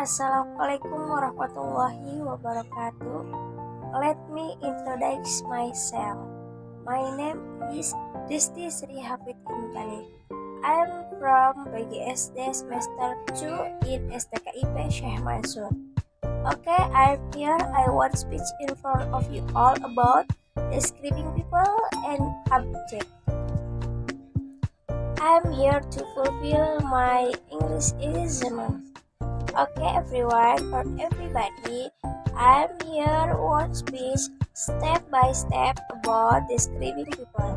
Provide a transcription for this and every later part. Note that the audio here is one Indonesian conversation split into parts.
Assalamualaikum warahmatullahi wabarakatuh. Let me introduce myself. My name is Disti Sri Hafid Intani. I am from BGSD semester 2 in STKIP Syekh Mansur. Okay, I'm here. I want to speak in front of you all about describing people and objects. I'm here to fulfill my English exam. Okay, everyone or everybody, I'm here want to speak step by step about describing people.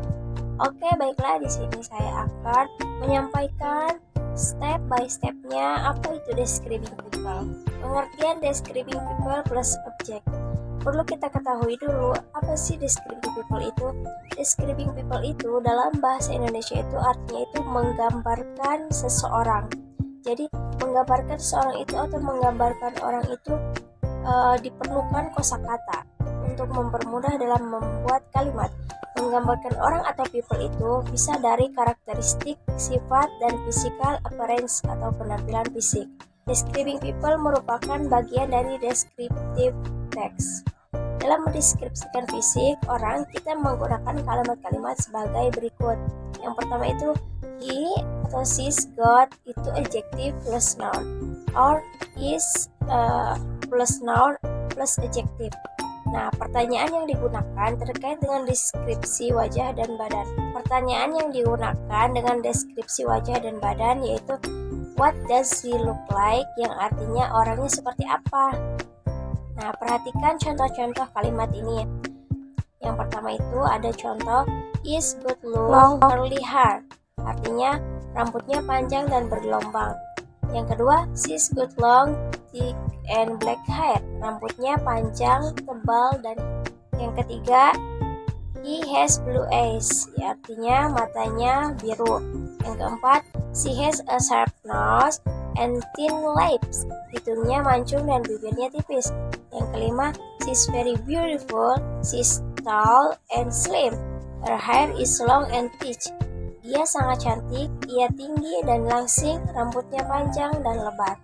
Oke, baiklah, di sini saya akan menyampaikan step by stepnya apa itu describing people. Pengertian describing people plus object. Perlu kita ketahui dulu apa sih describing people itu. Describing people itu dalam bahasa Indonesia itu artinya itu menggambarkan seseorang. Jadi menggambarkan seorang itu atau menggambarkan orang itu diperlukan kosakata untuk mempermudah dalam membuat kalimat. Menggambarkan orang atau people itu bisa dari karakteristik, sifat, dan physical appearance atau penampilan fisik. Describing people merupakan bagian dari descriptive text. Dalam mendeskripsikan fisik orang, kita menggunakan kalimat-kalimat sebagai berikut. Yang pertama itu he atau she's got itu adjective plus noun, or is plus noun plus adjective. Nah, pertanyaan yang digunakan terkait dengan deskripsi wajah dan badan. Pertanyaan yang digunakan dengan deskripsi wajah dan badan yaitu what does he look like, yang artinya orangnya seperti apa. Nah, perhatikan contoh-contoh kalimat ini. Yang pertama itu ada contoh is good long curly hair, artinya rambutnya panjang dan bergelombang. Yang kedua, she's good long thick and black hair, rambutnya panjang, tebal dan yang ketiga, he has blue eyes, artinya matanya biru. Yang keempat, she has a sharp nose and thin lips, hidungnya mancung dan bibirnya tipis. Yang kelima, she's very beautiful, she's tall and slim, her hair is long and thick. Dia sangat cantik, ia tinggi dan langsing, rambutnya panjang dan lebat.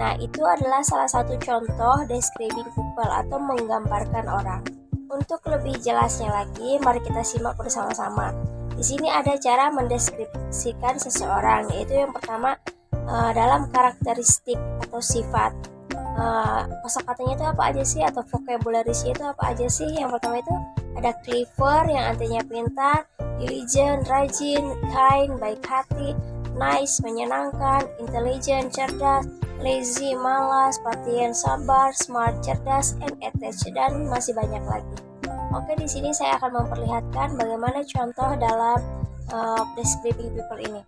Nah, itu adalah salah satu contoh describing people atau menggambarkan orang. Untuk lebih jelasnya lagi, mari kita simak bersama-sama. Di sini ada cara mendeskripsikan seseorang, yaitu yang pertama dalam karakteristik atau sifat. Kosakatanya itu apa aja sih, atau vocabularisnya itu apa aja sih? Yang pertama itu ada clever yang artinya pintar, diligent, rajin, kind, baik hati, nice, menyenangkan, intelligent, cerdas, lazy, malas, perhatian, sabar, smart, cerdas, and attached, dan masih banyak lagi. Oke, di sini saya akan memperlihatkan bagaimana contoh dalam describing people ini.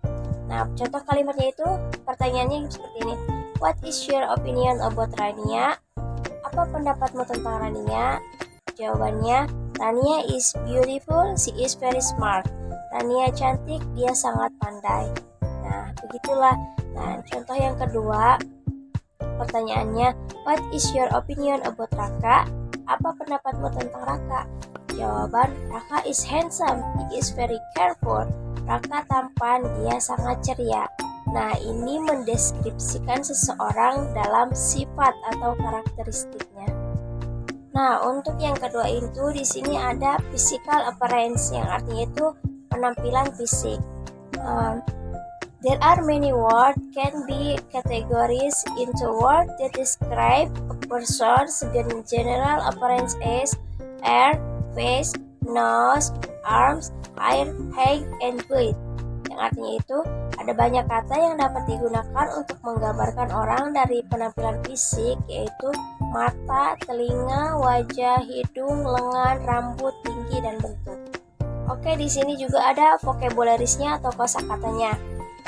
Nah, contoh kalimatnya itu pertanyaannya seperti ini. What is your opinion about Rania? Apa pendapatmu tentang Rania? Jawabannya, Rania is beautiful, she is very smart. Rania cantik, dia sangat pandai. Nah, begitulah. Nah, contoh yang kedua, pertanyaannya, what is your opinion about Raka? Apa pendapatmu tentang Raka? Jawaban, Raka is handsome, he is very careful. Raka tampan, dia sangat ceria. Nah, ini mendeskripsikan seseorang dalam sifat atau karakteristiknya. Nah, untuk yang kedua itu di sini ada physical appearance yang artinya itu penampilan fisik. There are many words can be categorized into words that describe a person's general appearance as hair, face, nose, arms, hair, height, and weight. Yang artinya itu ada banyak kata yang dapat digunakan untuk menggambarkan orang dari penampilan fisik, yaitu mata, telinga, wajah, hidung, lengan, rambut, tinggi, dan bentuk. Oke, di sini juga ada vocabularisnya atau kosakatanya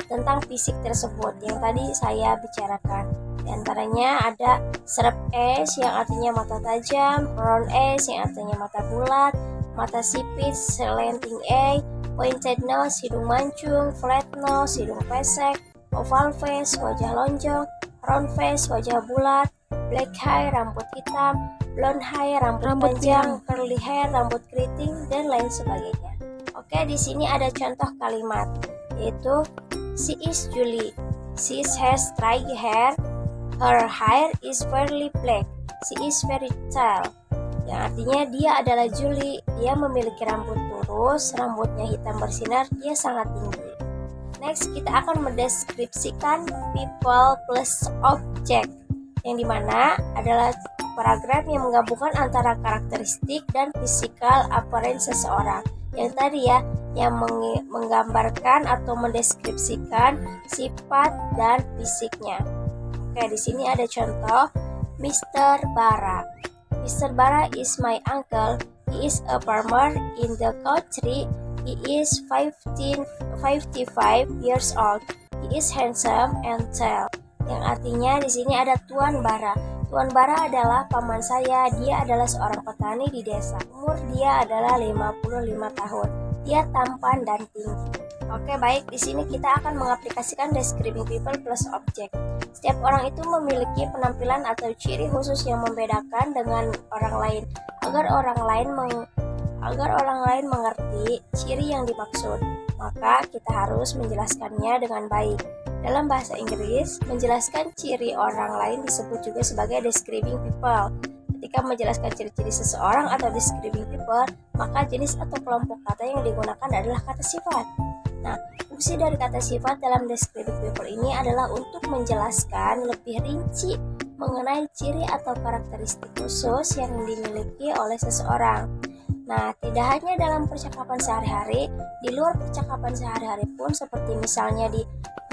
tentang fisik tersebut yang tadi saya bicarakan. Di antaranya ada sharp eyes yang artinya mata tajam, round eyes yang artinya mata bulat, mata sipit, slanting eye, pointed nose, hidung mancung, flat nose, hidung pesek, oval face, wajah lonjong, round face, wajah bulat, black hair, rambut hitam, blonde hair, rambut panjang, curly hair, rambut keriting, dan lain sebagainya. Oke, di sini ada contoh kalimat, yaitu she is Julie, she has stray hair, Her hair is very black. She is very tall. Yang artinya dia adalah Julie. Dia memiliki rambut lurus, rambutnya hitam bersinar, dia sangat tinggi. Next, kita akan mendeskripsikan people plus object, yang dimana adalah paragraf yang menggabungkan antara karakteristik dan physical appearance seseorang. Yang tadi ya, yang menggambarkan atau mendeskripsikan sifat dan fisiknya. Oke, di sini ada contoh Mr. Bara. Mr. Bara is my uncle. He is a farmer in the country. He is 55 years old. He is handsome and tall. Yang artinya di sini ada Tuan Bara. Tuan Bara adalah paman saya. Dia adalah seorang petani di desa. Umur dia adalah 55 tahun. Dia tampan dan tinggi. Oke, baik. Di sini kita akan mengaplikasikan describing people plus object. Setiap orang itu memiliki penampilan atau ciri khusus yang membedakan dengan orang lain. Agar orang lain mengerti ciri yang dimaksud, maka kita harus menjelaskannya dengan baik. Dalam bahasa Inggris, menjelaskan ciri orang lain disebut juga sebagai describing people. Ketika menjelaskan ciri-ciri seseorang atau describing people, maka jenis atau kelompok kata yang digunakan adalah kata sifat. Nah, fungsi dari kata sifat dalam describing people ini adalah untuk menjelaskan lebih rinci mengenai ciri atau karakteristik khusus yang dimiliki oleh seseorang. Nah, tidak hanya dalam percakapan sehari-hari, di luar percakapan sehari-hari pun, seperti misalnya di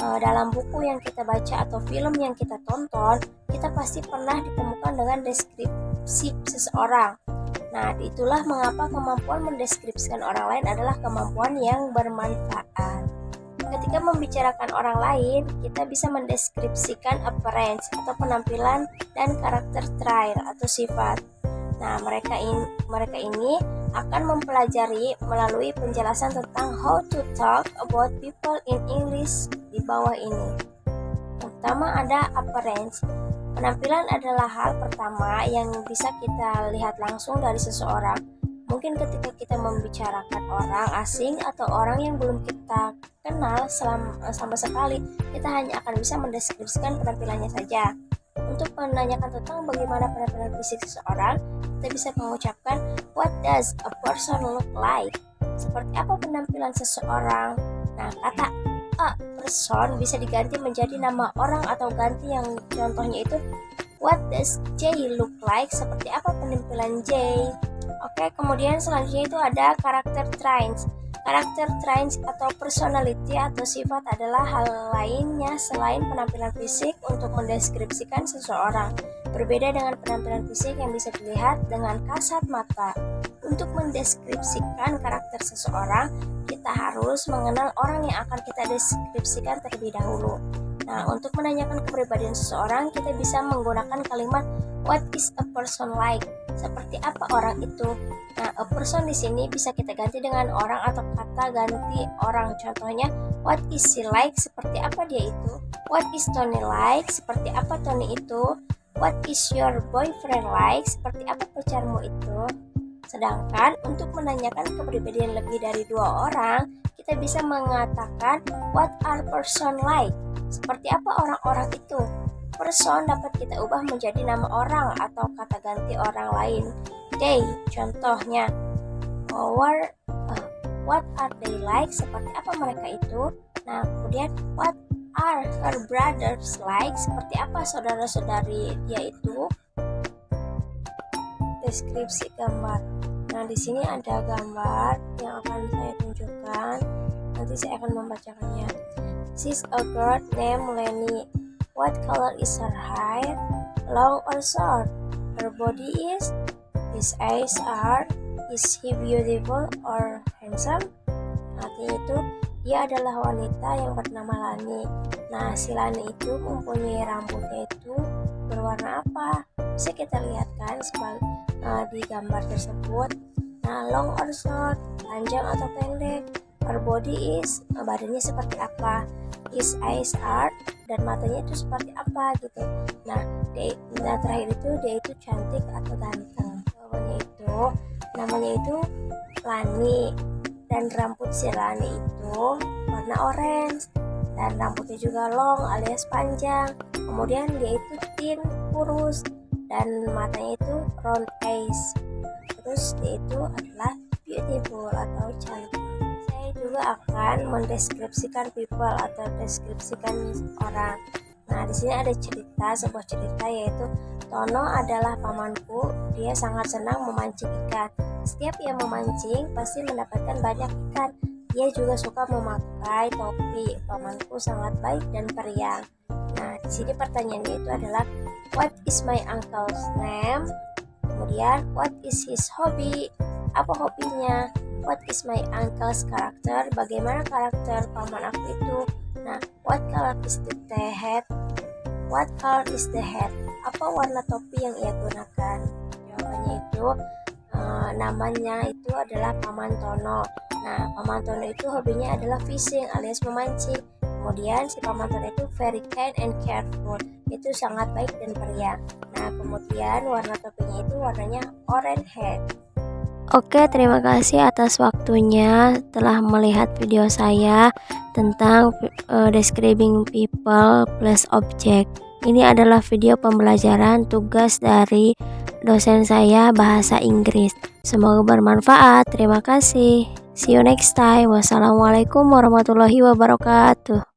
dalam buku yang kita baca atau film yang kita tonton, kita pasti pernah ditemukan dengan deskripsi seseorang. Nah, itulah mengapa kemampuan mendeskripsikan orang lain adalah kemampuan yang bermanfaat. Ketika membicarakan orang lain, kita bisa mendeskripsikan appearance atau penampilan dan karakter trait atau sifat. Nah, mereka ini akan mempelajari melalui penjelasan tentang how to talk about people in English di bawah ini. Yang pertama ada appearance. Penampilan adalah hal pertama yang bisa kita lihat langsung dari seseorang. Mungkin ketika kita membicarakan orang asing atau orang yang belum kita kenal sama sekali, kita hanya akan bisa mendeskripsikan penampilannya saja. Untuk menanyakan tentang bagaimana penampilan fisik seseorang, kita bisa mengucapkan what does a person look like? Seperti apa penampilan seseorang? Nah, kata a person bisa diganti menjadi nama orang atau ganti yang contohnya itu what does Jay look like? Seperti apa penampilan Jay? Oke, kemudian selanjutnya itu ada karakter traits. Karakter traits atau personality atau sifat adalah hal lainnya selain penampilan fisik untuk mendeskripsikan seseorang. Berbeda dengan penampilan fisik yang bisa dilihat dengan kasat mata. Untuk mendeskripsikan karakter seseorang, kita harus mengenal orang yang akan kita deskripsikan terlebih dahulu. Nah, untuk menanyakan kepribadian seseorang, kita bisa menggunakan kalimat what is a person like? Seperti apa orang itu? Nah, a person di sini bisa kita ganti dengan orang atau kata ganti orang. Contohnya, what is she like? Seperti apa dia itu? What is Tony like? Seperti apa Tony itu? What is your boyfriend like? Seperti apa pacarmu itu? Sedangkan untuk menanyakan kepribadian lebih dari dua orang, kita bisa mengatakan what are person like? Seperti apa orang-orang itu? Person dapat kita ubah menjadi nama orang atau kata ganti orang lain. They, contohnya, what are they like? Seperti apa mereka itu? Nah, kemudian what are her brothers like? Seperti apa saudara-saudari dia itu? Deskripsi gambar. Nah, di sini ada gambar yang akan saya tunjukkan. Nanti saya akan membacakannya. She's a girl named Lenny. What color is her hair? Long or short? Her body is? His eyes are? Is he beautiful or handsome? Artinya itu dia adalah wanita yang bernama Lani. Nah, si Lani itu mempunyai rambutnya itu berwarna apa? Bisa kita lihat kan di gambar tersebut. Nah, long or short, panjang atau pendek. Her body is, badannya seperti apa? His eyes are, dan matanya itu seperti apa gitu. Nah, terakhir itu dia itu cantik atau ganteng. Namanya itu Lani, dan rambut si Lani itu warna orange, dan rambutnya juga long alias panjang. Kemudian dia itu thin, kurus, dan matanya itu round eyes. Terus dia itu adalah beautiful atau cantik. Saya juga akan mendeskripsikan people atau deskripsikan orang. Nah, di sini ada sebuah cerita yaitu Tono adalah pamanku. Dia sangat senang memancing ikan. Setiap ia memancing pasti mendapatkan banyak ikan. Dia juga suka memakai topi. Pamanku sangat baik dan periang. Nah, di sini pertanyaannya itu adalah what is my uncle's name? Kemudian what is his hobby? Apa hobinya? What is my uncle's character? Bagaimana karakter paman aku itu? Nah, what color is the hat? What color is the hat? Apa warna topi yang ia gunakan? Jawabannya itu namanya itu adalah Paman Tono. Nah, Paman Tono itu hobinya adalah fishing alias memancing. Kemudian si Paman Tono itu very kind and careful. Itu sangat baik dan periang. Nah, kemudian warna topinya itu warnanya orange head. Oke, terima kasih atas waktunya telah melihat video saya tentang describing people plus object. Ini adalah video pembelajaran tugas dari dosen saya bahasa Inggris. Semoga bermanfaat. Terima kasih. See you next time. Wassalamualaikum warahmatullahi wabarakatuh.